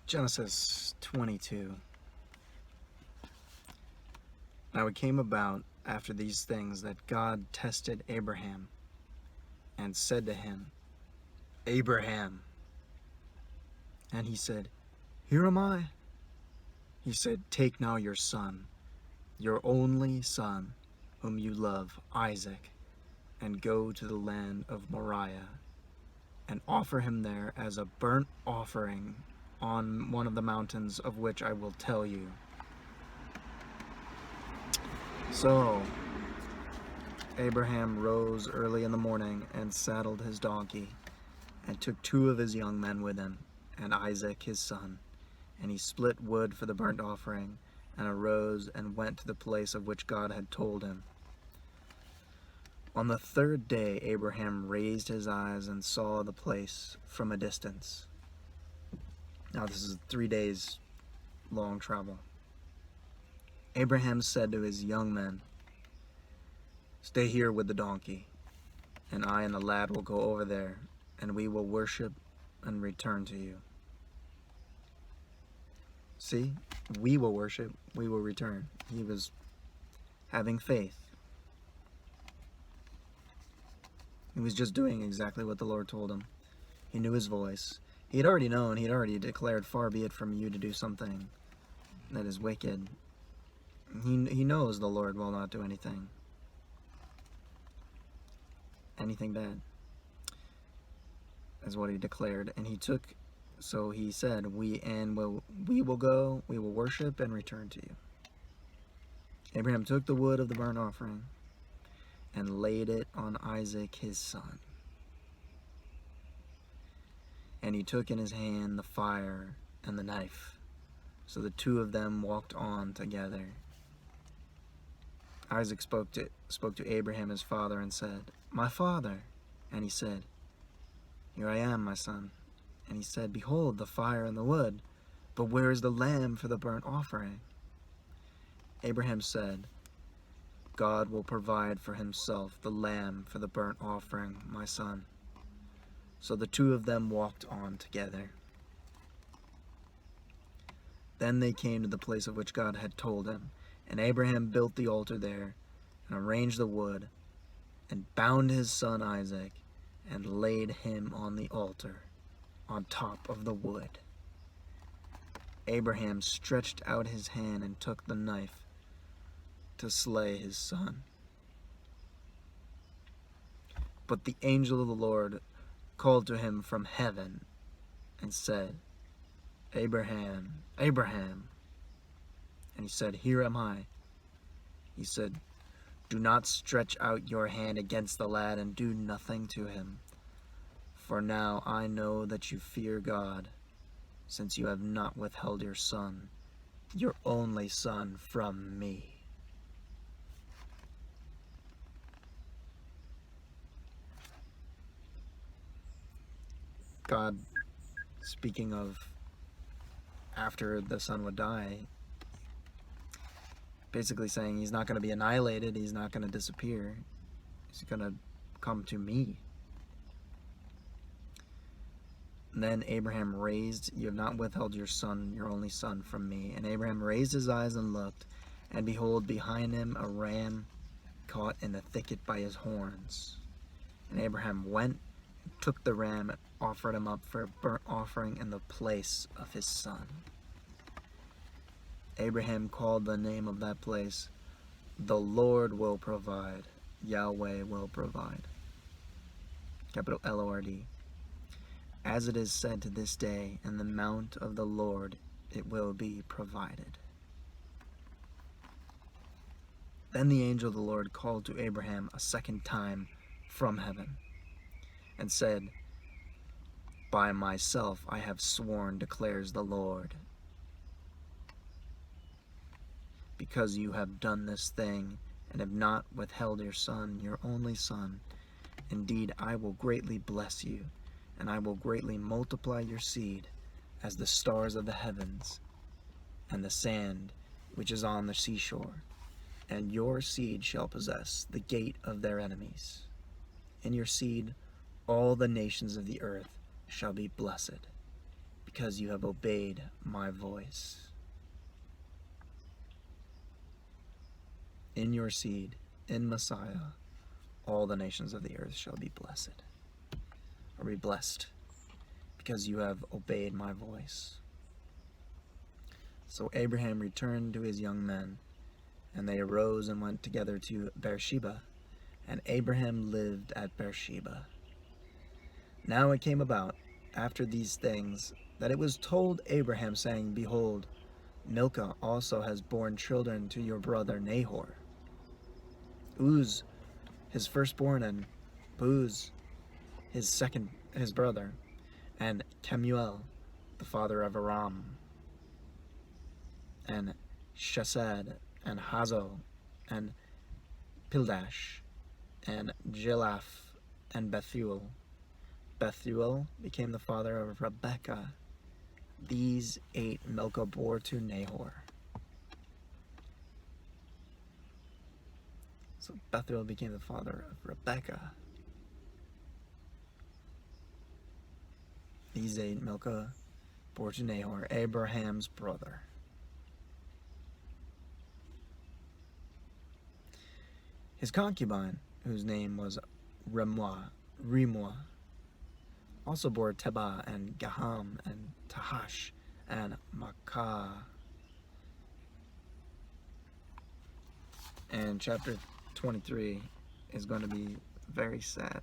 Genesis 22. Now it came about after these things that God tested Abraham and said to him, Abraham. And he said, Here am I. He said, Take now your son, your only son, whom you love, Isaac, and go to the land of Moriah, and offer him there as a burnt offering on one of the mountains of which I will tell you. So Abraham rose early in the morning and saddled his donkey, and took 2 of his young men with him, and Isaac his son. And he split wood for the burnt offering, and arose and went to the place of which God had told him. On the 3rd day Abraham raised his eyes and saw the place from a distance. Now this is 3 days long travel. Abraham said to his young men, Stay here with the donkey, and I and the lad will go over there, and we will worship and return to you. See, we will worship, we will return. He was having faith. He was just doing exactly what the Lord told him. He knew his voice. He had already known, he had already declared, Far be it from you to do something that is wicked. He knows the Lord will not do anything bad, is what he declared. And so he said, we will go, we will worship and return to you. Abraham took the wood of the burnt offering and laid it on Isaac his son. And he took in his hand the fire and the knife. So the 2 of them walked on together. Isaac spoke to Abraham his father and said, My father. And he said, Here I am, my son. And he said, Behold the fire and the wood, but where is the lamb for the burnt offering? Abraham said, God will provide for himself the lamb for the burnt offering, my son. So the 2 of them walked on together. Then they came to the place of which God had told him, and Abraham built the altar there, and arranged the wood, and bound his son Isaac, and laid him on the altar, on top of the wood. Abraham stretched out his hand and took the knife to slay his son. But the angel of the Lord called to him from heaven and said, Abraham, Abraham. And he said, Here am I. He said, Do not stretch out your hand against the lad and do nothing to him. For now I know that you fear God, since you have not withheld your son, your only son, from me. God, speaking of after the son would die, basically saying he's not going to be annihilated, he's not going to disappear, he's going to come to me. And then Abraham you have not withheld your son, your only son, from me. And Abraham raised his eyes and looked, and behold, behind him a ram caught in the thicket by his horns. And Abraham went and took the ram and offered him up for a burnt offering in the place of his son. Abraham called the name of that place, The Lord will provide, Yahweh will provide. Capital L-O-R-D. As it is said to this day, in the mount of the Lord it will be provided. Then the angel of the Lord called to Abraham a second time from heaven, and said, By myself I have sworn, declares the Lord, because you have done this thing, and have not withheld your son, your only son. Indeed, I will greatly bless you, and I will greatly multiply your seed as the stars of the heavens, and the sand which is on the seashore. And your seed shall possess the gate of their enemies. In your seed all the nations of the earth shall be blessed. because you have obeyed my voice. In your seed, in Messiah, all the nations of the earth shall be blessed, or be blessed, because you have obeyed my voice. So Abraham returned to his young men, and they arose and went together to Beersheba, and Abraham lived at Beersheba. Now it came about, after these things, that it was told Abraham, saying, Behold, Milcah also has borne children to your brother Nahor. Uz, his firstborn, and Buz, his brother, and Kemuel, the father of Aram, and Chesed, and Hazo, and Pildash, and Jelaph, and Bethuel. Bethuel became the father of Rebekah. These 8 Milcah bore to Nahor. So Bethuel became the father of Rebekah. These 8 Milcah bore to Nahor, Abraham's brother. His concubine, whose name was Remuah, also bore Tebah and Gaham and Tahash and Makkah. And chapter 23 is going to be very sad.